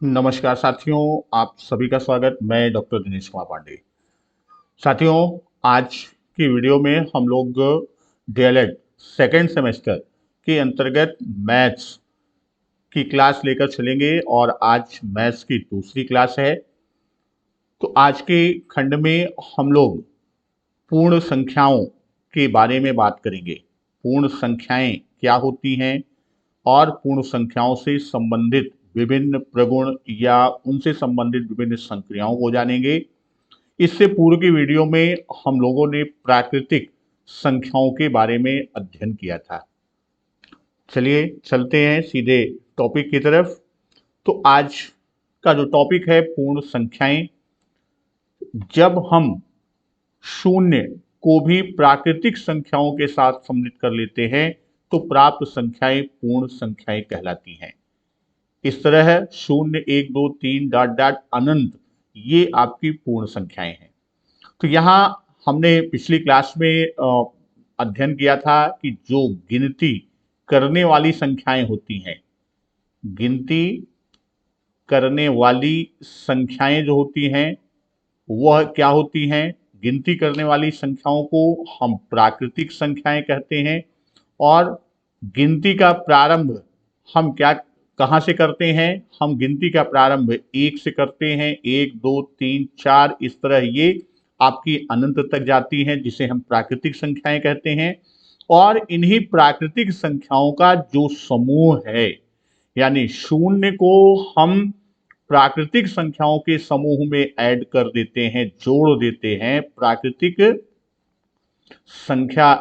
नमस्कार साथियों, आप सभी का स्वागत। मैं डॉक्टर दिनेश कुमार पांडे। साथियों, आज की वीडियो में हम लोग डीएलएड सेकेंड सेमेस्टर के अंतर्गत मैथ्स की क्लास लेकर चलेंगे और आज मैथ्स की दूसरी क्लास है। तो आज के खंड में हम लोग पूर्ण संख्याओं के बारे में बात करेंगे। पूर्ण संख्याएं क्या होती हैं और पूर्ण संख्याओं से संबंधित विभिन्न प्रगुण या उनसे संबंधित विभिन्न संक्रियाओं को जानेंगे। इससे पूर्व की वीडियो में हम लोगों ने प्राकृतिक संख्याओं के बारे में अध्ययन किया था। चलिए चलते हैं सीधे टॉपिक की तरफ। तो आज का जो टॉपिक है पूर्ण संख्याएं। जब हम शून्य को भी प्राकृतिक संख्याओं के साथ सम्मिलित कर लेते हैं तो प्राप्त संख्याएं पूर्ण संख्याएं कहलाती हैं। इस तरह शून्य, एक, दो, तीन, डॉट डॉट अनंत, ये आपकी पूर्ण संख्याएं हैं। तो यहाँ हमने पिछली क्लास में अध्ययन किया था कि जो गिनती करने वाली संख्याएं होती हैं, गिनती करने वाली संख्याएं जो होती हैं वह क्या होती हैं। गिनती करने वाली संख्याओं को हम प्राकृतिक संख्याएं कहते हैं और गिनती का प्रारंभ हम कहाँ से करते हैं। हम गिनती का प्रारंभ एक से करते हैं, एक, दो, तीन, चार, इस तरह ये आपकी अनंत तक जाती हैं, जिसे हम प्राकृतिक संख्याएं कहते हैं। और इन्हीं प्राकृतिक संख्याओं का जो समूह है, यानी शून्य को हम प्राकृतिक संख्याओं के समूह में ऐड कर देते हैं, जोड़ देते हैं। प्राकृतिक संख्या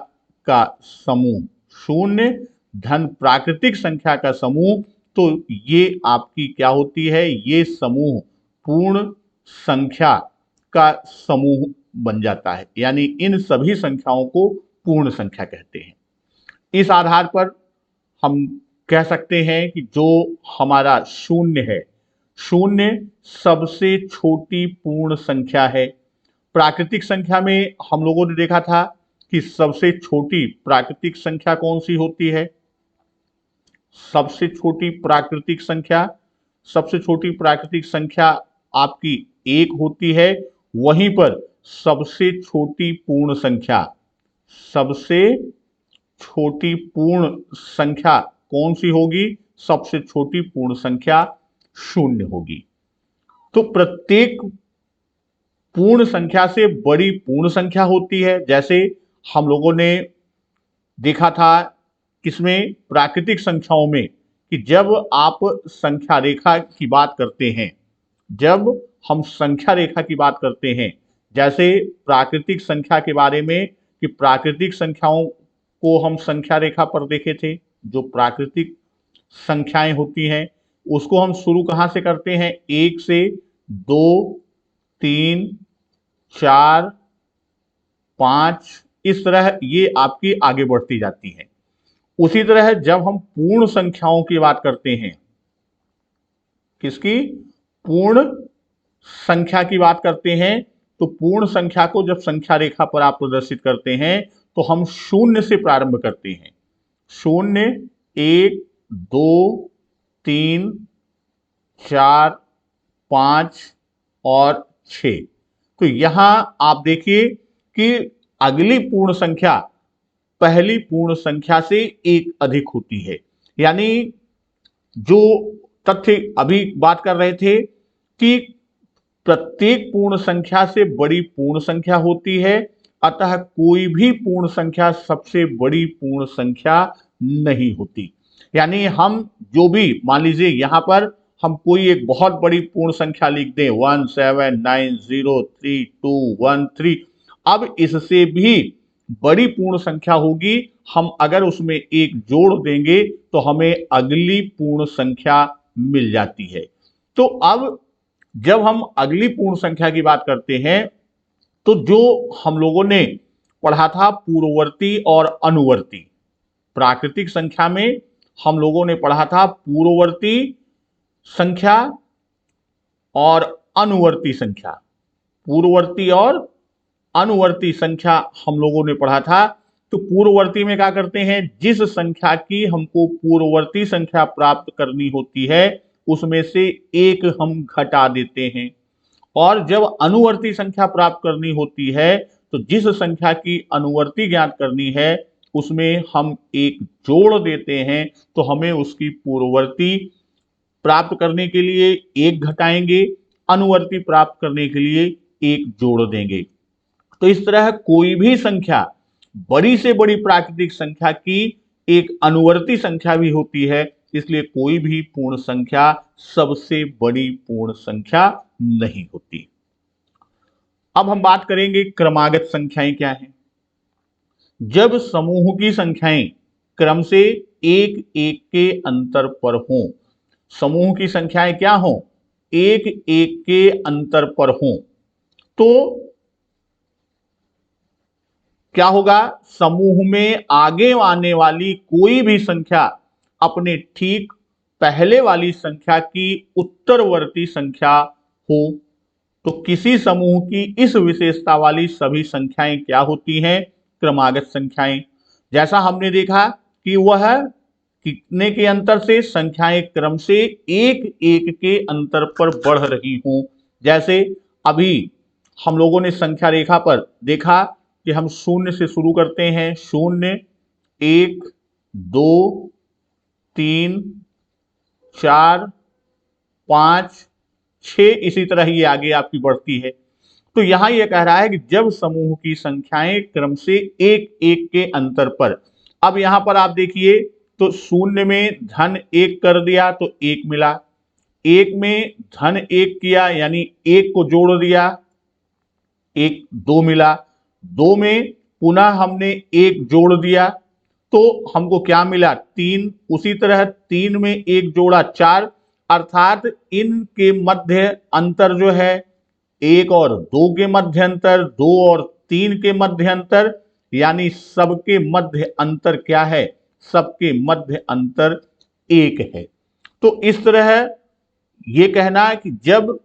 का समूह शून्य धन प्राकृतिक संख्या का समूह, तो ये आपकी क्या होती है, ये समूह पूर्ण संख्या का समूह बन जाता है। यानी इन सभी संख्याओं को पूर्ण संख्या कहते हैं। इस आधार पर हम कह सकते हैं कि जो हमारा शून्य है, शून्य सबसे छोटी पूर्ण संख्या है। प्राकृतिक संख्या में हम लोगों ने देखा था कि सबसे छोटी प्राकृतिक संख्या कौन सी होती है। सबसे छोटी प्राकृतिक संख्या, सबसे छोटी प्राकृतिक संख्या आपकी एक होती है। वहीं पर सबसे छोटी पूर्ण संख्या, सबसे छोटी पूर्ण संख्या कौन सी होगी, सबसे छोटी पूर्ण संख्या शून्य होगी। तो प्रत्येक पूर्ण संख्या से बड़ी पूर्ण संख्या होती है। जैसे हम लोगों ने देखा था किसमें, प्राकृतिक संख्याओं में, कि जब आप संख्या रेखा की बात करते हैं, जब हम संख्या रेखा की बात करते हैं, जैसे प्राकृतिक संख्या के बारे में कि प्राकृतिक संख्याओं को हम संख्या रेखा पर देखे थे। जो प्राकृतिक संख्याएं होती हैं उसको हम शुरू कहाँ से करते हैं, एक से, दो, तीन, चार, पांच, इस तरह ये आपकी आगे बढ़ती जाती हैं। उसी तरह जब हम पूर्ण संख्याओं की बात करते हैं, किसकी, पूर्ण संख्या की बात करते हैं, तो पूर्ण संख्या को जब संख्या रेखा पर आप प्रदर्शित करते हैं तो हम शून्य से प्रारंभ करते हैं। शून्य, एक, दो, तीन, चार, पांच और 6। तो यहां आप देखिए कि अगली पूर्ण संख्या पहली पूर्ण संख्या से एक अधिक होती है। यानी जो तथ्य अभी बात कर रहे थे कि प्रत्येक पूर्ण संख्या से बड़ी पूर्ण संख्या होती है, अतः कोई भी पूर्ण संख्या सबसे बड़ी पूर्ण संख्या नहीं होती। यानी हम जो भी, मान लीजिए यहां पर हम कोई एक बहुत बड़ी पूर्ण संख्या लिख दें, 179032113, अब इससे भी बड़ी पूर्ण संख्या होगी, हम अगर उसमें एक जोड़ देंगे तो हमें अगली पूर्ण संख्या मिल जाती है। तो अब जब हम अगली पूर्ण संख्या की बात करते हैं तो जो हम लोगों ने पढ़ा था पूर्ववर्ती और अनुवर्ती, प्राकृतिक संख्या में हम लोगों ने पढ़ा था पूर्ववर्ती संख्या और अनुवर्ती संख्या। पूर्ववर्ती और अनुवर्ती संख्या हम लोगों ने पढ़ा था। तो पूर्ववर्ती में क्या करते हैं, जिस संख्या की हमको पूर्ववर्ती संख्या प्राप्त करनी होती है उसमें से एक हम घटा देते हैं। और जब अनुवर्ती संख्या प्राप्त करनी होती है तो जिस संख्या की अनुवर्ती ज्ञात करनी है उसमें हम एक जोड़ देते हैं, तो हमें उसकी पूर्ववर्ती प्राप्त करने के लिए एक घटाएंगे, अनुवर्ती प्राप्त करने के लिए एक जोड़ देंगे। तो इस तरह कोई भी संख्या, बड़ी से बड़ी प्राकृतिक संख्या की एक अनुवर्ती संख्या भी होती है, इसलिए कोई भी पूर्ण संख्या सबसे बड़ी पूर्ण संख्या नहीं होती। अब हम बात करेंगे क्रमागत संख्याएं क्या हैं। जब समूह की संख्याएं क्रम से एक एक के अंतर पर हों, समूह की संख्याएं क्या हों, एक एक के अंतर पर हों, तो क्या होगा, समूह में आगे आने वाली कोई भी संख्या अपने ठीक पहले वाली संख्या की उत्तरवर्ती संख्या हो, तो किसी समूह की इस विशेषता वाली सभी संख्याएं क्या होती हैं, क्रमागत संख्याएं। जैसा हमने देखा कि वह कितने के अंतर से संख्याएं क्रम से एक एक के अंतर पर बढ़ रही हों। जैसे अभी हम लोगों ने संख्या रेखा पर देखा कि हम शून्य से शुरू करते हैं, शून्य, एक, दो, तीन, चार, पांच, छह, इसी तरह ये आगे आपकी बढ़ती है। तो यहां यह कह रहा है कि जब समूह की संख्याएं क्रम से एक एक के अंतर पर, अब यहां पर आप देखिए तो शून्य में धन एक कर दिया तो एक मिला, एक में धन एक किया यानी एक को जोड़ दिया, एक, दो मिला, दो में पुनः हमने एक जोड़ दिया तो हमको क्या मिला, तीन। उसी तरह तीन में एक जोड़ा, चार। अर्थात इनके मध्य अंतर जो है, एक और दो के मध्य अंतर, दो और तीन के मध्य अंतर, यानी सबके मध्य अंतर क्या है, सबके मध्य अंतर एक है। तो इस तरह ये कहना है कि जब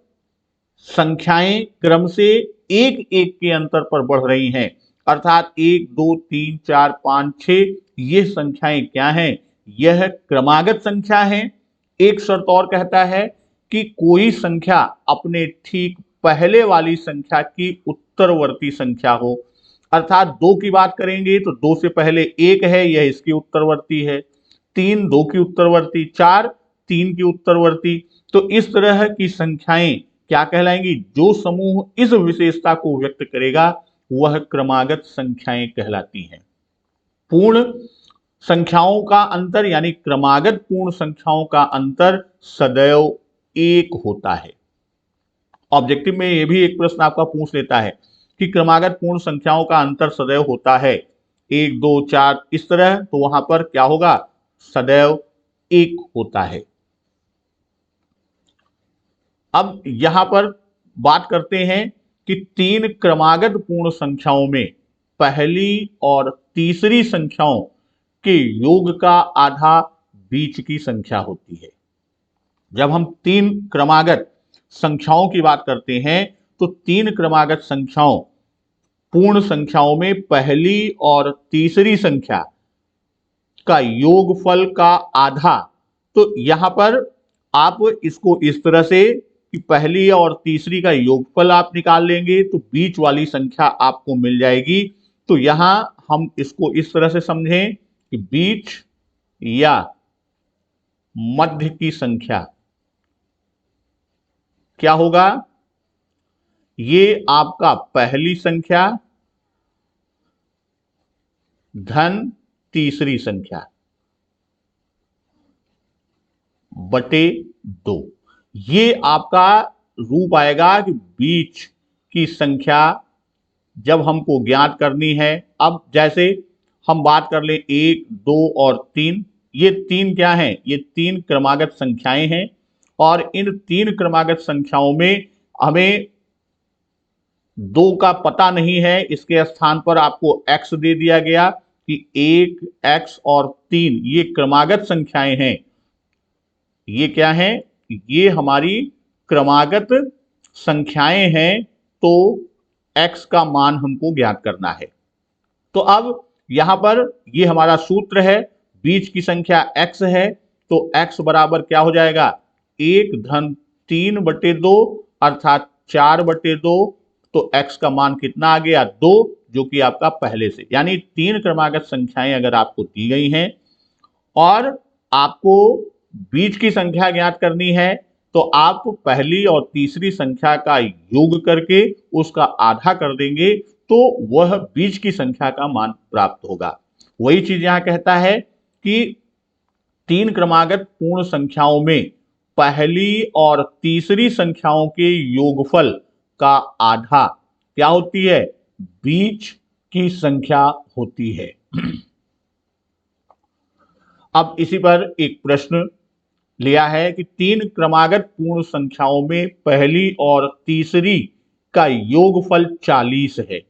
संख्याएं क्रम से एक एक के अंतर पर बढ़ रही हैं, अर्थात एक, दो, तीन, चार, पांच, छह, ये संख्याएं क्या हैं, यह क्रमागत संख्या है। एक शर्त और कहता है कि कोई संख्या अपने ठीक पहले वाली संख्या की उत्तरवर्ती संख्या हो, अर्थात दो की बात करेंगे तो दो से पहले एक है, यह इसकी उत्तरवर्ती है, तीन दो की उत्तरवर्ती, चार तीन की उत्तरवर्ती। तो इस तरह की संख्याएं क्या कहलाएंगी, जो समूह इस विशेषता को व्यक्त करेगा वह क्रमागत संख्याएं कहलाती हैं। पूर्ण संख्याओं का अंतर यानी क्रमागत पूर्ण संख्याओं का अंतर सदैव एक होता है। ऑब्जेक्टिव में यह भी एक प्रश्न आपका पूछ लेता है कि क्रमागत पूर्ण संख्याओं का अंतर सदैव होता है, एक, दो, चार, इस तरह, तो वहां पर क्या होगा, सदैव एक होता है। अब यहां पर बात करते हैं कि तीन क्रमागत पूर्ण संख्याओं में पहली और तीसरी संख्याओं के योग का आधा बीच की संख्या होती है। जब हम तीन क्रमागत संख्याओं की बात करते हैं तो तीन क्रमागत संख्याओं, पूर्ण संख्याओं में पहली और तीसरी संख्या का योगफल का आधा, तो यहां पर आप इसको इस तरह से कि पहली और तीसरी का योगफल आप निकाल लेंगे तो बीच वाली संख्या आपको मिल जाएगी। तो यहां हम इसको इस तरह से समझें कि बीच या मध्य की संख्या क्या होगा, ये आपका पहली संख्या धन तीसरी संख्या बटे दो, ये आपका रूप आएगा कि बीच की संख्या जब हमको ज्ञात करनी है। अब जैसे हम बात कर ले एक, दो और तीन, ये तीन क्या हैं, ये तीन क्रमागत संख्याएं हैं और इन तीन क्रमागत संख्याओं में हमें दो का पता नहीं है, इसके स्थान पर आपको x दे दिया गया कि एक, x और तीन ये क्रमागत संख्याएं हैं। ये क्या है, ये हमारी क्रमागत संख्याएं हैं, तो x का मान हमको ज्ञात करना है। तो अब यहां पर ये हमारा सूत्र है, बीच की संख्या x है तो x बराबर क्या हो जाएगा, 1/3/2 अर्थात 4/2, तो x का मान कितना आ गया 2, जो कि आपका पहले से, यानी 3 क्रमागत संख्याएं अगर आपको दी गई हैं और आपको बीच की संख्या ज्ञात करनी है, तो आप पहली और तीसरी संख्या का योग करके उसका आधा कर देंगे तो वह बीच की संख्या का मान प्राप्त होगा। वही चीज यहां कहता है कि 3 क्रमागत पूर्ण संख्याओं में पहली और तीसरी संख्याओं के योगफल का आधा क्या होती है, बीच की संख्या होती है। अब इसी पर एक प्रश्न लिया है कि 3 क्रमागत पूर्ण संख्याओं में पहली और तीसरी का योगफल 40 है,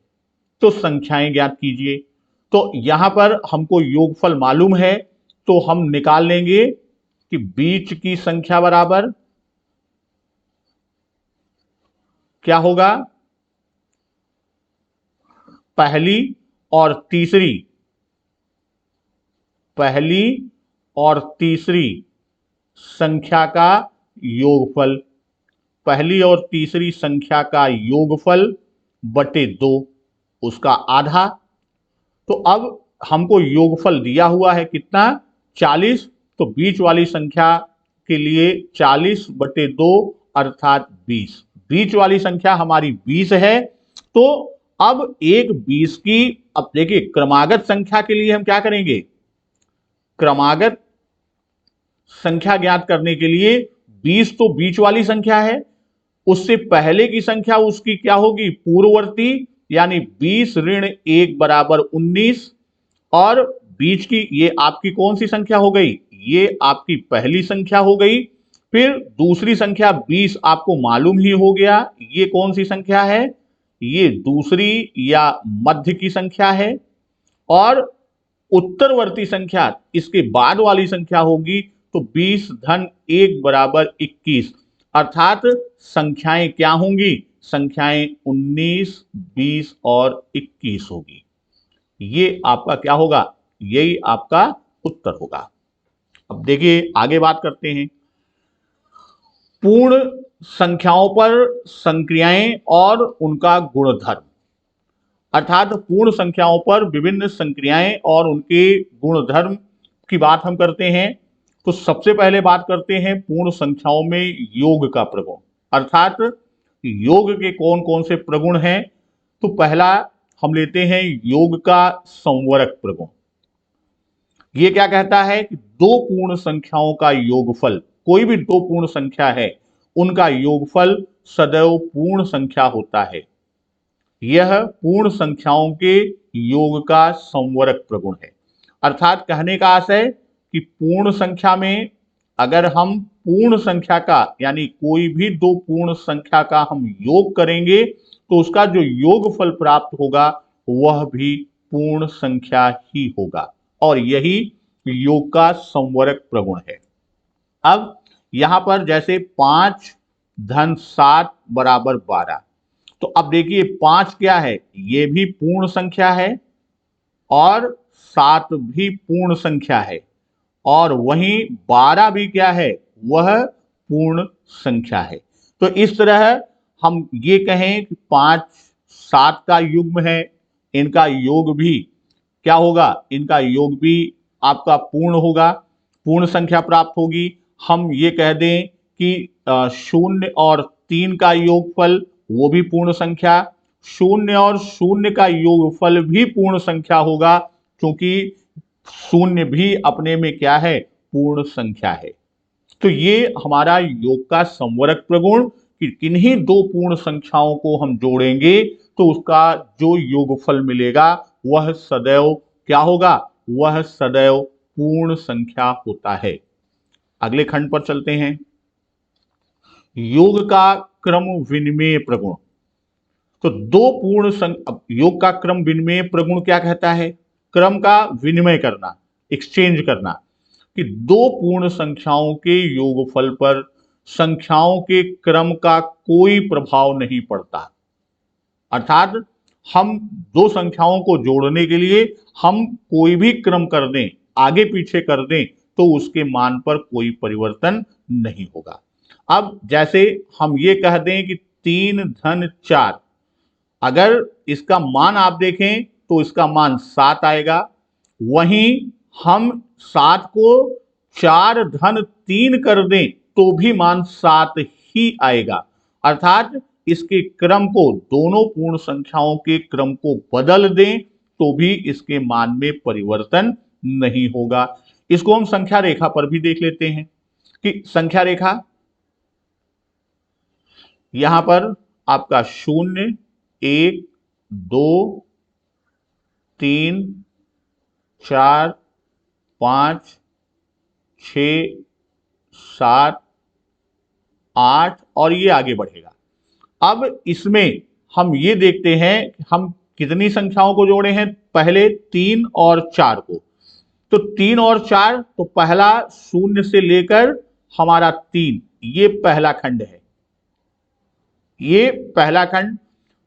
तो संख्याएं ज्ञात कीजिए। तो यहां पर हमको योगफल मालूम है, तो हम निकाल लेंगे कि बीच की संख्या बराबर क्या होगा, पहली और तीसरी संख्या का योगफल, पहली और तीसरी संख्या का योगफल बटे 2, उसका आधा। तो अब हमको योगफल दिया हुआ है कितना, 40, तो बीच वाली संख्या के लिए 40/2 अर्थात 20, बीच वाली संख्या हमारी 20 है। तो अब एक 20 की, अब देखिए क्रमागत संख्या के लिए हम क्या करेंगे, क्रमागत संख्या ज्ञात करने के लिए 20 तो बीच वाली संख्या है, उससे पहले की संख्या उसकी क्या होगी, पूर्ववर्ती, यानी 20 ऋण 1 बराबर 19, और बीच की ये आपकी कौन सी संख्या हो गई, ये आपकी पहली संख्या हो गई। फिर दूसरी संख्या 20 आपको मालूम ही हो गया, ये कौन सी संख्या है, ये दूसरी या मध्य की संख्या है, और उत्तरवर्ती संख्या इसके बाद वाली संख्या होगी, तो 20 धन 1 बराबर 21, अर्थात संख्याएं क्या होंगी, संख्याएं 19, 20 और 21 होगी। ये आपका क्या होगा, यही आपका उत्तर होगा। अब देखिए आगे बात करते हैं, पूर्ण संख्याओं पर संक्रियाएं और उनका गुणधर्म, अर्थात पूर्ण संख्याओं पर विभिन्न संक्रियाएं और उनके गुणधर्म की बात हम करते हैं। तो सबसे पहले बात करते हैं पूर्ण संख्याओं में योग का प्रगुण, अर्थात योग के कौन कौन से प्रगुण हैं। तो पहला हम लेते हैं योग का संवरक प्रगुण। ये क्या कहता है कि दो पूर्ण संख्याओं का योगफल, कोई भी दो पूर्ण संख्या है उनका योगफल सदैव पूर्ण संख्या होता है। यह पूर्ण संख्याओं के योग का संवरक प्रगुण है। अर्थात कहने का आशय कि पूर्ण संख्या में अगर हम पूर्ण संख्या का, यानी कोई भी दो पूर्ण संख्या का हम योग करेंगे तो उसका जो योगफल प्राप्त होगा वह भी पूर्ण संख्या ही होगा, और यही योग का संवरक प्रगुण है। अब यहां पर जैसे 5 धन 7 बराबर 12, तो अब देखिए 5 क्या है, ये भी पूर्ण संख्या है और 7 भी पूर्ण संख्या है, और वहीं 12 भी क्या है, वह पूर्ण संख्या है। तो इस तरह हम ये कहें कि 5 7 का युग्म है, इनका योग भी क्या होगा, इनका योग भी आपका पूर्ण होगा, पूर्ण संख्या प्राप्त होगी। हम ये कह दें कि 0 और 3 का योगफल वो भी पूर्ण संख्या, 0 और 0 का योगफल भी पूर्ण संख्या होगा, क्योंकि 0 भी अपने में क्या है, पूर्ण संख्या है। तो ये हमारा योग का संवरक प्रगुण कि किन्हीं दो पूर्ण संख्याओं को हम जोड़ेंगे तो उसका जो योगफल मिलेगा वह सदैव क्या होगा, वह सदैव पूर्ण संख्या होता है। अगले खंड पर चलते हैं, योग का क्रम विनिमेय प्रगुण। तो दो पूर्ण योग का क्रम विनिमेय प्रगुण क्या कहता है, क्रम का विनिमय करना, एक्सचेंज करना, कि दो पूर्ण संख्याओं के योगफल पर संख्याओं के क्रम का कोई प्रभाव नहीं पड़ता। अर्थात हम दो संख्याओं को जोड़ने के लिए हम कोई भी क्रम कर दें, आगे पीछे कर दें, तो उसके मान पर कोई परिवर्तन नहीं होगा। अब जैसे हम ये कह दें कि 3 धन 4, अगर इसका मान आप देखें तो इसका मान 7 आएगा। वहीं हम 7 को 4 धन 3 कर दें तो भी मान 7 ही आएगा। अर्थात इसके क्रम को, दोनों पूर्ण संख्याओं के क्रम को बदल दें तो भी इसके मान में परिवर्तन नहीं होगा। इसको हम संख्या रेखा पर भी देख लेते हैं कि संख्या रेखा यहां पर आपका 0, 1, 2, 3, 4, 5, 6, 7, 8 और ये आगे बढ़ेगा। अब इसमें हम ये देखते हैं हम कितनी संख्याओं को जोड़े हैं, पहले 3 और 4 को। तो 3 और 4, तो पहला 0 से लेकर हमारा 3, ये पहला खंड है, ये पहला खंड।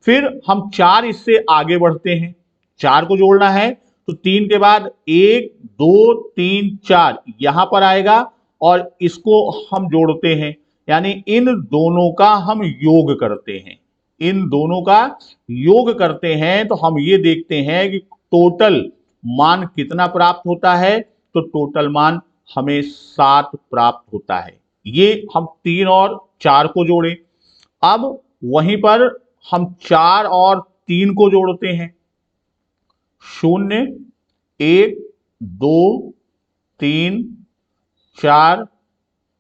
फिर हम 4 इससे आगे बढ़ते हैं, 4 को जोड़ना है तो 3 के बाद 1, 2, 3, 4 यहां पर आएगा और इसको हम जोड़ते हैं, यानी इन दोनों का हम योग करते हैं। इन दोनों का योग करते हैं तो हम ये देखते हैं कि टोटल मान कितना प्राप्त होता है, तो टोटल मान हमें 7 प्राप्त होता है। ये हम 3 और 4 को जोड़े। अब वहीं पर हम 4 और 3 को जोड़ते हैं, 0, 1, 2, 3, 4,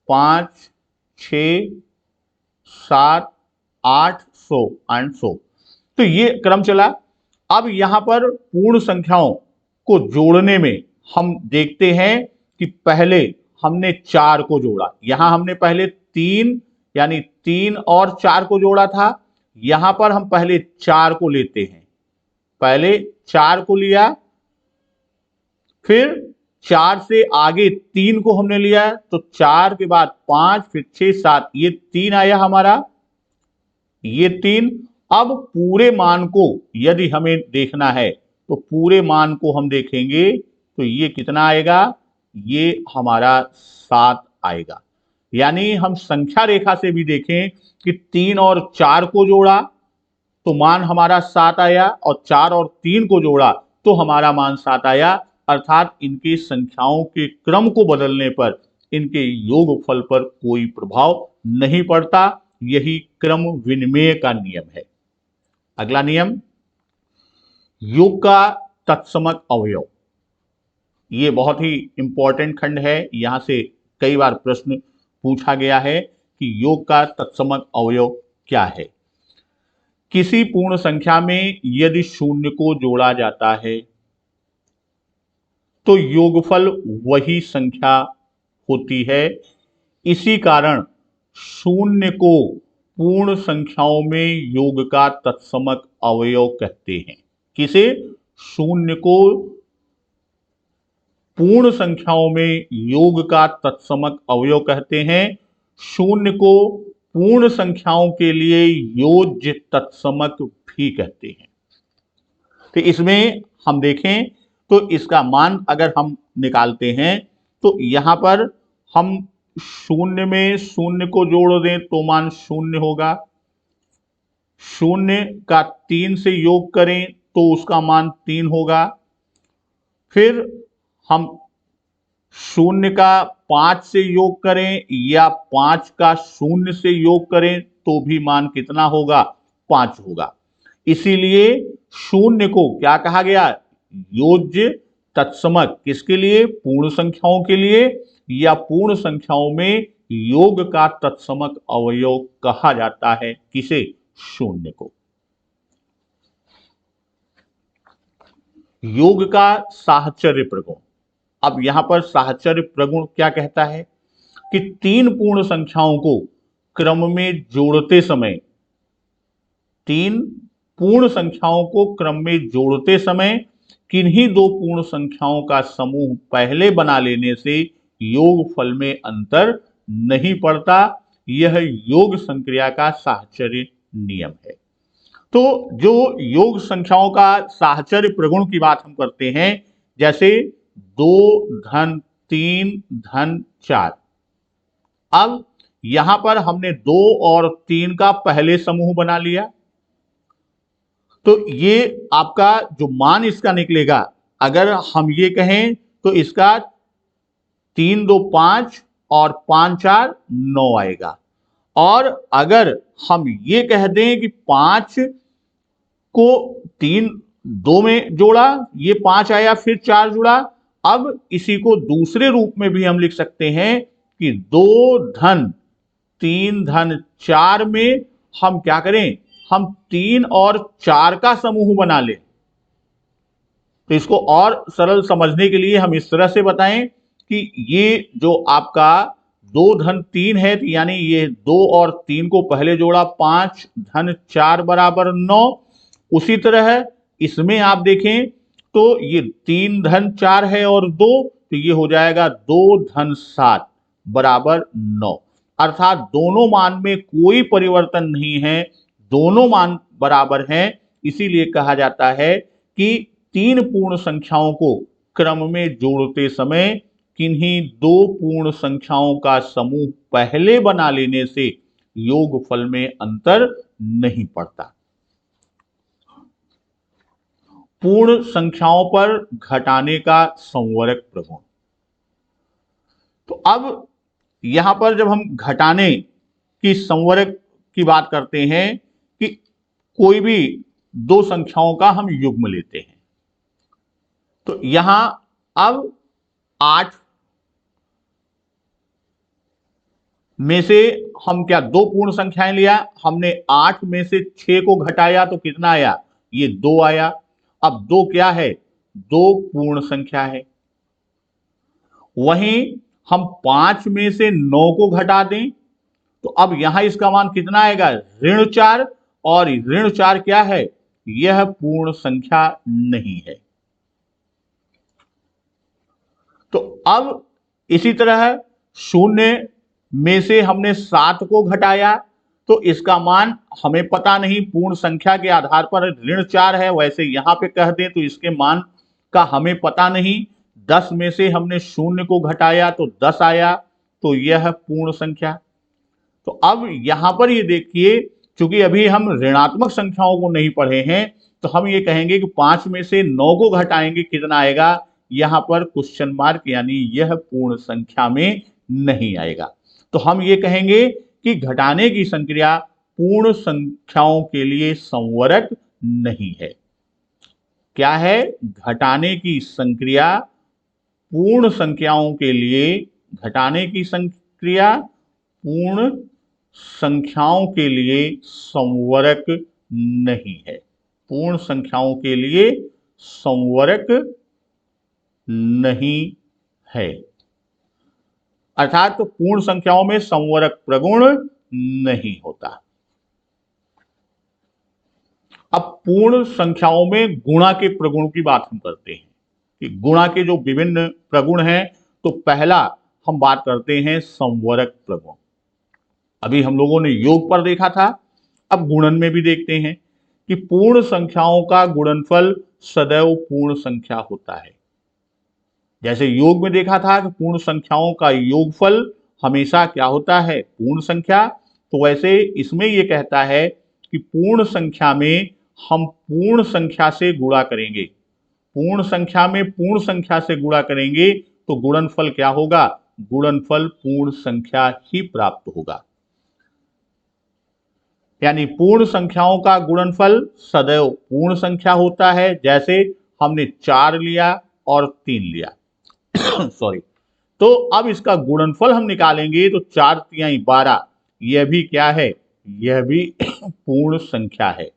5, 6, 7, 8, 100। तो ये क्रम चला। अब यहां पर पूर्ण संख्याओं को जोड़ने में हम देखते हैं कि पहले हमने 4 को जोड़ा, यहां हमने पहले 3 यानी 3 और 4 को जोड़ा था। यहां पर हम पहले 4 को लेते हैं, पहले 4 को लिया, फिर 4 से आगे 3 को हमने लिया, तो 4 के बाद 5, फिर 6, 7, ये 3 आया हमारा, ये 3। अब पूरे मान को यदि हमें देखना है तो पूरे मान को हम देखेंगे तो ये कितना आएगा, ये हमारा 7 आएगा। यानी हम संख्या रेखा से भी देखें कि 3 और 4 को जोड़ा तो मान हमारा 7 आया, और 4 और 3 को जोड़ा तो हमारा मान 7 आया। अर्थात इनकी संख्याओं के क्रम को बदलने पर इनके योगफल पर कोई प्रभाव नहीं पड़ता। यही क्रम विनिमय का नियम है। अगला नियम, योग का तत्समक अवयव। ये बहुत ही इंपॉर्टेंट खंड है, यहां से कई बार प्रश्न पूछा गया है कि योग का तत्समक अवयव क्या है। किसी पूर्ण संख्या में यदि 0 को जोड़ा जाता है तो योगफल वही संख्या होती है। इसी कारण 0 को पूर्ण संख्याओं में योग का तत्समक अवयव कहते हैं। किसे? 0 को पूर्ण संख्याओं में योग का तत्समक अवयव कहते हैं। 0 को पूर्ण संख्याओं के लिए योज्य तत्समक भी कहते हैं। तो इसमें हम देखें तो इसका मान अगर हम निकालते हैं तो यहां पर हम 0 में 0 को जोड़ दें तो मान 0 होगा, 0 का 3 से योग करें तो उसका मान 3 होगा, फिर हम 0 का 5 से योग करें या 5 का 0 से योग करें तो भी मान कितना होगा, 5 होगा। इसीलिए 0 को क्या कहा गया, योज्य तत्समक। किसके लिए? पूर्ण संख्याओं के लिए, या पूर्ण संख्याओं में योग का तत्समक अवयव कहा जाता है। किसे? 0 को। योग का साहचर्य प्रगुण। अब यहां पर साहचर्य प्रगुण क्या कहता है कि 3 पूर्ण संख्याओं को क्रम में जोड़ते समय, 3 पूर्ण संख्याओं को क्रम में जोड़ते समय किन्हीं 2 पूर्ण संख्याओं का समूह पहले बना लेने से योगफल में अंतर नहीं पड़ता। यह योग संक्रिया का साहचर्य नियम है। तो जो योग संख्याओं का साहचर्य प्रगुण की बात हम करते हैं, जैसे 2 धन 3 धन 4, अब यहां पर हमने 2 और 3 का पहले समूह बना लिया, तो ये आपका जो मान इसका निकलेगा, अगर हम ये कहें तो इसका 3 2 5 और 5 4 9 आएगा। और अगर हम ये कह दें कि 5 को 3 2 में जोड़ा, ये 5 आया, फिर 4 जुड़ा, अब इसी को दूसरे रूप में भी हम लिख सकते हैं कि 2 धन 3 धन 4 में हम क्या करें, हम 3 और 4 का समूह बना लें। तो इसको और सरल समझने के लिए हम इस तरह से बताएं कि ये जो आपका 2 धन 3 है, तो यानी ये 2 और 3 को पहले जोड़ा, 5 धन 4 बराबर 9। उसी तरह इसमें आप देखें तो ये 3 धन 4 है और 2, तो ये हो जाएगा 2 धन 7 बराबर 9। अर्थात दोनों मान में कोई परिवर्तन नहीं है, दोनों मान बराबर हैं। इसीलिए कहा जाता है कि 3 पूर्ण संख्याओं को क्रम में जोड़ते समय किन्हीं 2 पूर्ण संख्याओं का समूह पहले बना लेने से योगफल में अंतर नहीं पड़ता। पूर्ण संख्याओं पर घटाने का संवरक प्रगुण। तो अब यहां पर जब हम घटाने की संवरक की बात करते हैं कि कोई भी 2 संख्याओं का हम युग्म लेते हैं, तो यहां अब 8 में से हम क्या 2 पूर्ण संख्याएं लिया, हमने 8 में से 6 को घटाया तो कितना आया, ये 2 आया। अब 2 क्या है, 2 पूर्ण संख्या है। वहीं हम 5 में से 9 को घटा दें तो अब यहां इसका मान कितना आएगा, ऋण 4, और ऋण 4 क्या है, यह पूर्ण संख्या नहीं है। तो अब इसी तरह 0 में से हमने 7 को घटाया तो इसका मान हमें पता नहीं, पूर्ण संख्या के आधार पर ऋण 4 है, वैसे यहां पे कह दें तो इसके मान का हमें पता नहीं। 10 में से हमने 0 को घटाया तो 10 आया, तो यह पूर्ण संख्या। तो अब यहां पर ये देखिए, चूंकि अभी हम ऋणात्मक संख्याओं को नहीं पढ़े हैं, तो हम ये कहेंगे कि 5 में से 9 को घटाएंगे कितना आएगा, यहां पर क्वेश्चन मार्क, यानी यह पूर्ण संख्या में नहीं आएगा। तो हम ये कहेंगे कि घटाने की संक्रिया पूर्ण संख्याओं के लिए संवरक नहीं है। क्या है, घटाने की संक्रिया पूर्ण संख्याओं के लिए, घटाने की संक्रिया पूर्ण संख्याओं के लिए संवरक नहीं है, पूर्ण संख्याओं के लिए संवरक नहीं है। अर्थात तो पूर्ण संख्याओं में संवरक प्रगुण नहीं होता। अब पूर्ण संख्याओं में गुणा के प्रगुण की बात हम करते हैं कि गुणा के जो विभिन्न प्रगुण हैं, तो पहला हम बात करते हैं संवरक प्रगुण। अभी हम लोगों ने योग पर देखा था, अब गुणन में भी देखते हैं कि पूर्ण संख्याओं का गुणनफल सदैव पूर्ण संख्या होता है। जैसे योग में देखा था कि पूर्ण संख्याओं का योगफल हमेशा क्या होता है, पूर्ण संख्या, तो वैसे इसमें यह कहता है कि पूर्ण संख्या में हम पूर्ण संख्या से गुणा करेंगे, पूर्ण संख्या में पूर्ण संख्या से गुणा करेंगे तो गुणनफल क्या होगा, गुणनफल पूर्ण संख्या ही प्राप्त होगा। यानी पूर्ण संख्याओं का गुणनफल सदैव पूर्ण संख्या होता है। जैसे हमने 4 लिया और 3 लिया सॉरी, तो अब इसका गुणनफल हम निकालेंगे तो 4 तिहाई 12, यह भी क्या है, यह भी पूर्ण संख्या है।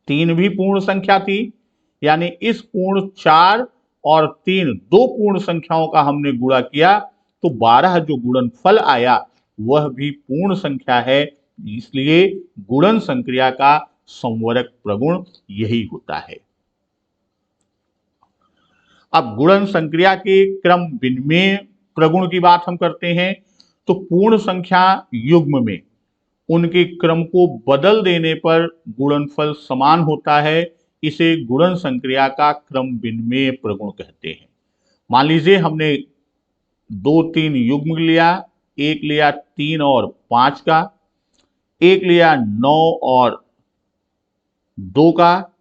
3 भी पूर्ण संख्या थी, यानी इस पूर्ण 4 और 3 दो पूर्ण संख्याओं का हमने गुणा किया तो 12 जो गुणनफल आया वह भी पूर्ण संख्या है। इसलिए गुणन संक्रिया का संवरक प्रगुण यही होता है। अब गुणन संक्रिया के क्रम विनिमय प्रगुण की बात हम करते हैं, तो पूर्ण संख्या युग्म में उनके क्रम को बदल देने पर गुणनफल समान होता है। इसे गुणन संक्रिया का क्रम विनिमय प्रगुण कहते हैं। मान लीजिए हमने 2 3 युग्म लिया, एक लिया 3 और 5 का, एक लिया 9 और 2 का,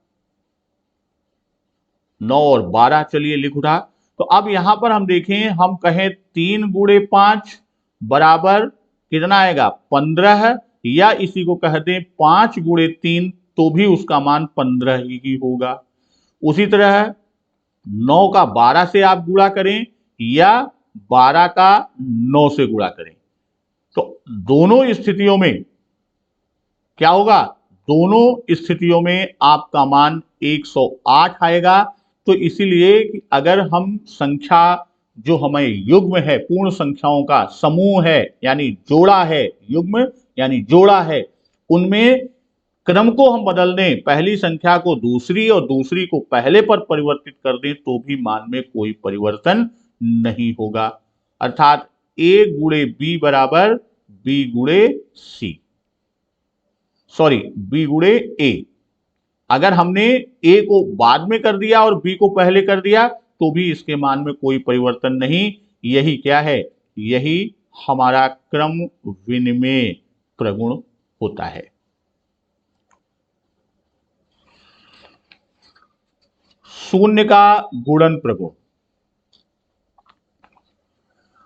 9 और 12, चलिए लिख उठा। तो अब यहां पर हम देखें, हम कहें 3 गुणे 5 बराबर कितना आएगा 15, या इसी को कह दें 5 गुणे 3 तो भी उसका मान 15 ही होगा। उसी तरह 9 का 12 से आप गुणा करें या 12 का 9 से गुणा करें, तो दोनों स्थितियों में क्या होगा, दोनों स्थितियों में आपका मान 108 आएगा। तो इसीलिए कि अगर हम संख्या जो हमें युग्म है, पूर्ण संख्याओं का समूह है यानी जोड़ा है, युग्म यानी जोड़ा है, उनमें क्रम को हम बदल दें, पहली संख्या को दूसरी और दूसरी को पहले पर परिवर्तित कर दें, तो भी मान में कोई परिवर्तन नहीं होगा। अर्थात a गुणे b बराबर b गुणे c, सॉरी b गुणे a। अगर हमने a को बाद में कर दिया और b को पहले कर दिया तो भी इसके मान में कोई परिवर्तन नहीं। यही क्या है, यही हमारा क्रम विनिमेय प्रगुण होता है। शून्य का गुणन प्रगुण।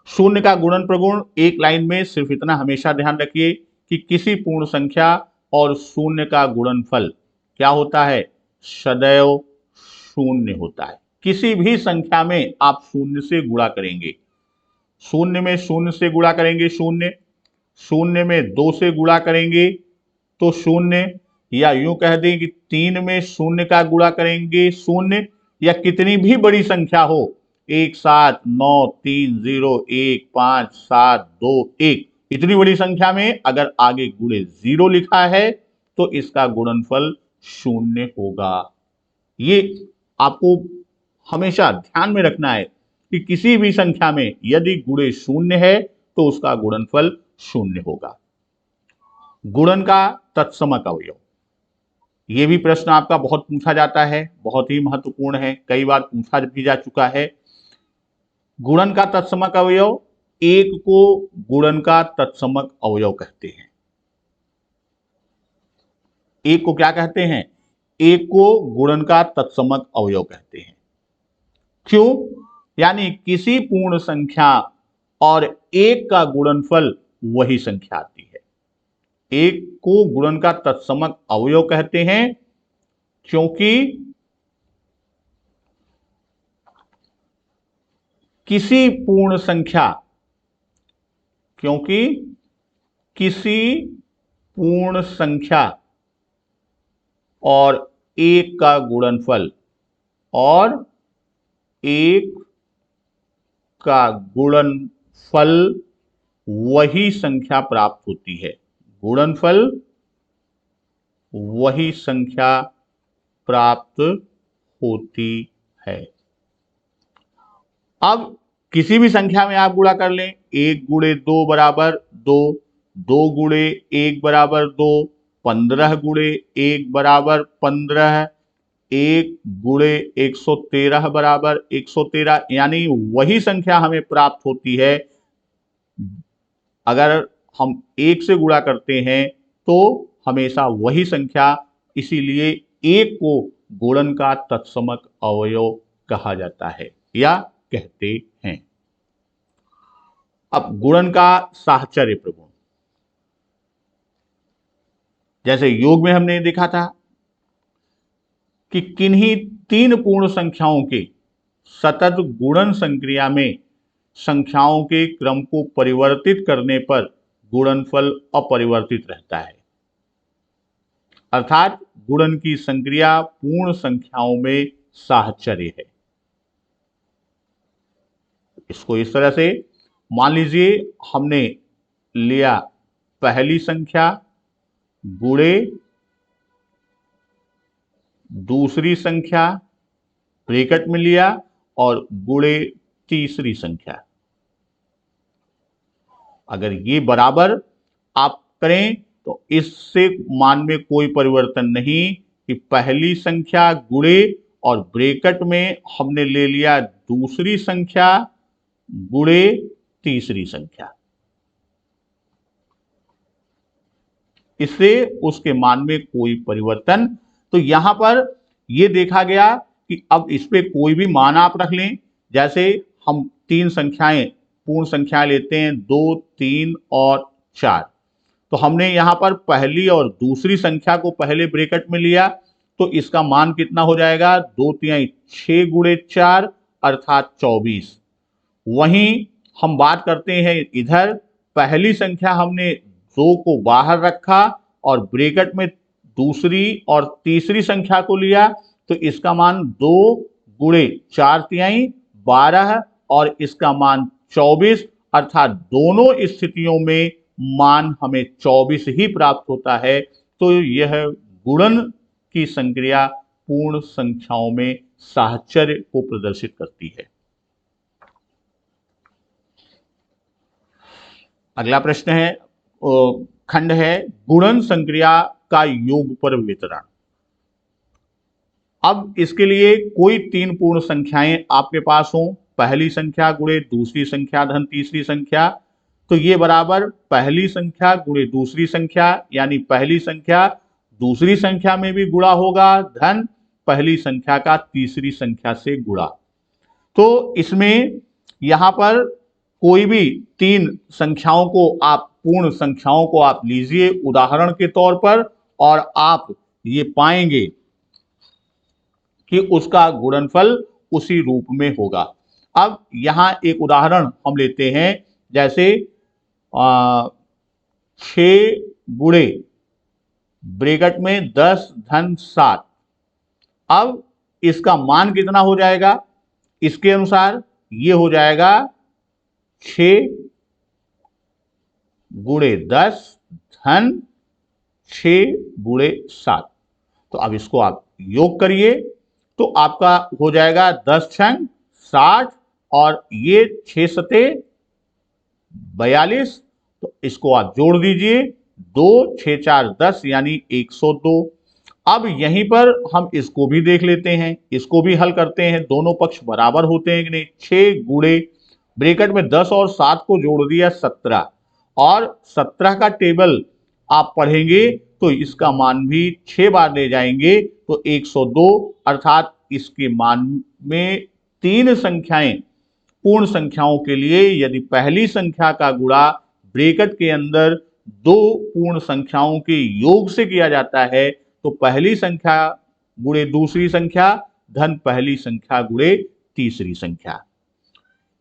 शून्य का गुणन प्रगुण एक लाइन में सिर्फ इतना हमेशा ध्यान रखिए कि किसी पूर्ण संख्या और शून्य का गुणनफल क्या होता है, सदैव शून्य होता है। किसी भी संख्या में आप शून्य से गुणा करेंगे, शून्य में शून्य से गुणा करेंगे शून्य, शून्य में 2 से गुणा करेंगे तो शून्य, या यूं कह दें कि 3 में शून्य का गुणा करेंगे शून्य, या कितनी भी बड़ी संख्या हो 1 7 9 3 0 1 5 7 2 1, इतनी बड़ी संख्या में अगर आगे गुणे 0 लिखा है तो इसका गुणनफल शून्य होगा। ये आपको हमेशा ध्यान में रखना है कि किसी भी संख्या में यदि गुणे शून्य है तो उसका गुणनफल शून्य होगा। गुणन का तत्समक अवयव, यह भी प्रश्न आपका बहुत पूछा जाता है, बहुत ही महत्वपूर्ण है, कई बार पूछा भी जा चुका है। गुणन का तत्समक अवयव, एक को गुणन का तत्समक अवयव कहते हैं। एक को क्या कहते हैं, एक को गुणन का तत्समक अवयव कहते हैं। क्यों, यानी किसी पूर्ण संख्या और एक का गुणनफल वही संख्या आती है। एक को गुणन का तत्समक अवयव कहते हैं क्योंकि किसी पूर्ण संख्या, क्योंकि किसी पूर्ण संख्या और एक का गुणनफल और एक का गुणनफल वही संख्या प्राप्त होती है। गुणनफल वही संख्या प्राप्त होती है। अब किसी भी संख्या में आप गुणा कर लें, 1 गुणे 2 बराबर 2, 2 गुणे 1 बराबर 2, 15 गुणे 1 बराबर 15, 1 गुणे 113 बराबर 113, यानी वही संख्या हमें प्राप्त होती है। अगर हम 1 से गुणा करते हैं तो हमेशा वही संख्या, इसीलिए 1 को गुणन का तत्समक अवयव कहा जाता है या कहते हैं। अब गुणन का साहचर्य प्रगुण, जैसे योग में हमने देखा था कि किन्हीं 3 पूर्ण संख्याओं के सतत गुणन संक्रिया में संख्याओं के क्रम को परिवर्तित करने पर गुणनफल अपरिवर्तित रहता है। अर्थात गुणन की संक्रिया पूर्ण संख्याओं में साहचर्य है। इसको इस तरह से मान लीजिए, हमने लिया पहली संख्या गुणे दूसरी संख्या ब्रैकेट में लिया और गुणे तीसरी संख्या। अगर ये बराबर आप करें तो इससे मान में कोई परिवर्तन नहीं कि पहली संख्या गुणे और ब्रैकेट में हमने ले लिया दूसरी संख्या गुणे तीसरी संख्या। इससे उसके मान में कोई परिवर्तन। तो यहां पर यह देखा गया कि अब इस पे कोई भी मान आप रख लें। जैसे हम तीन संख्याएं, पूर्ण संख्याएं लेते हैं, 2, 3 और 4। तो हमने यहां पर पहली और दूसरी संख्या को पहले ब्रैकेट में लिया, तो इसका मान कितना हो जाएगा, 2 6 गुणे 4 अर्थात 24। वहीं हम बात करते हैं इधर, पहली संख्या हमने 2 को बाहर रखा और ब्रैकेट में दूसरी और तीसरी संख्या को लिया, तो इसका मान 2 गुणे 4 12 और इसका मान 24, अर्थात दोनों स्थितियों में मान हमें 24 ही प्राप्त होता है। तो यह गुणन की संक्रिया पूर्ण संख्याओं में साहचर्य को प्रदर्शित करती है। अगला प्रश्न है, खंड है गुणन संक्रिया का योगफल वितरण। अब इसके लिए कोई तीन पूर्ण संख्याएं आपके पास हो, पहली संख्या गुणे दूसरी संख्या धन तीसरी संख्या, तो ये बराबर पहली संख्या गुणे दूसरी संख्या, यानी पहली संख्या दूसरी संख्या में भी गुणा होगा धन पहली संख्या का तीसरी संख्या से गुणा। तो इसमें यहां पर कोई भी तीन संख्याओं को आप, पूर्ण संख्याओं को आप लीजिए उदाहरण के तौर पर, और आप ये पाएंगे कि उसका गुणनफल उसी रूप में होगा। अब यहां एक उदाहरण हम लेते हैं, जैसे 6 गुणे ब्रैकेट में 10 धन 7। अब इसका मान कितना हो जाएगा, इसके अनुसार ये हो जाएगा 6 गुणे 10 धन 6 गुणे 7। तो अब इसको आप योग करिए, तो आपका हो जाएगा 10 छंग 60 और ये 6 सते 42। तो इसको आप जोड़ दीजिए, 2 6 4 10 यानी 102। अब यहीं पर हम इसको भी देख लेते हैं, इसको भी हल करते हैं, दोनों पक्ष बराबर होते हैं कि नहीं। 6 गुणे ब्रैकेट में 10 और 7 को जोड़ दिया 17, और 17 का टेबल आप पढ़ेंगे तो इसका मान भी 6 बार ले जाएंगे तो 102, अर्थात इसके मान में तीन संख्याएं, पूर्ण संख्याओं के लिए यदि पहली संख्या का गुणा ब्रैकेट के अंदर दो पूर्ण संख्याओं के योग से किया जाता है, तो पहली संख्या गुणे दूसरी संख्या धन पहली संख्या गुणे तीसरी संख्या।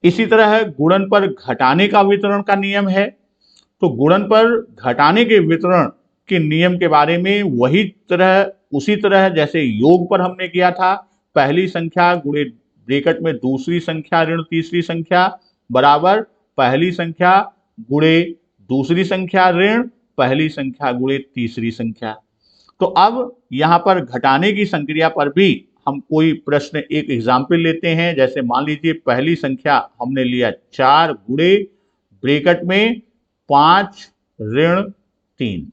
इसी तरह गुणन पर घटाने का वितरण का नियम है। तो गुणन पर घटाने के वितरण के नियम के बारे में उसी तरह जैसे योग पर हमने किया था, पहली संख्या गुणे ब्रैकेट में दूसरी संख्या ऋण तीसरी संख्या बराबर पहली संख्या गुणे दूसरी संख्या ऋण पहली संख्या गुणे तीसरी संख्या। तो अब यहां पर घटाने की संक्रिया पर भी हम कोई प्रश्न, एक एग्जाम्पल लेते हैं। जैसे मान लीजिए पहली संख्या हमने लिया 4 गुणे ब्रैकेट में 5 ऋण 3।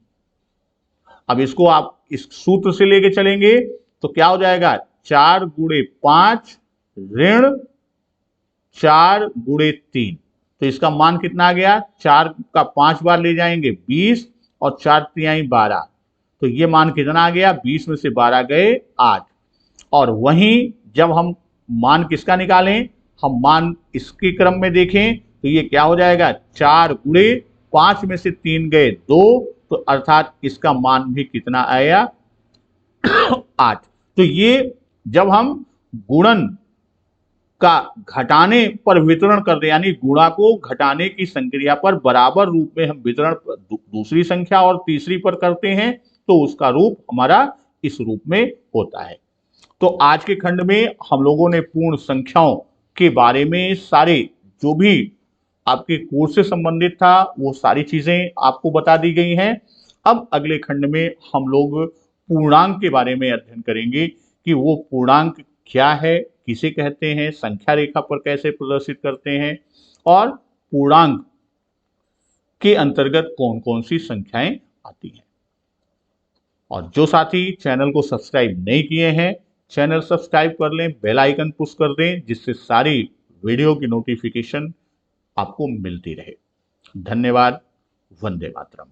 अब इसको आप इस सूत्र से लेके चलेंगे तो क्या हो जाएगा, 4 गुणे 5 ऋण 4 गुणे 3। तो इसका मान कितना आ गया, 4 का 5 बार ले जाएंगे 20 और 4 तिहाई 12। तो ये मान कितना आ गया, 20 में से 12 गए 8। और वहीं जब हम मान किसका निकालें, हम मान इसके क्रम में देखें तो ये क्या हो जाएगा, 4 गुणे 5 में से 3 गए 2, तो अर्थात इसका मान भी कितना आया 8। तो ये जब हम गुणन का घटाने पर वितरण कर दे, यानी गुणा को घटाने की संक्रिया पर बराबर रूप में हम वितरण दूसरी संख्या और तीसरी पर करते हैं, तो उसका रूप हमारा इस रूप में होता है। तो आज के खंड में हम लोगों ने पूर्ण संख्याओं के बारे में सारे जो भी आपके कोर्स से संबंधित था वो सारी चीजें आपको बता दी गई हैं। अब अगले खंड में हम लोग पूर्णांक के बारे में अध्ययन करेंगे कि वो पूर्णांक क्या है, किसे कहते हैं, संख्या रेखा पर कैसे प्रदर्शित करते हैं, और पूर्णांक के अंतर्गत कौन कौन सी संख्याएं आती हैं। और जो साथी चैनल को सब्सक्राइब नहीं किए हैं, चैनल सब्सक्राइब कर लें, बेल आइकन पुश कर दें, जिससे सारी वीडियो की नोटिफिकेशन आपको मिलती रहे। धन्यवाद। वंदे मातरम।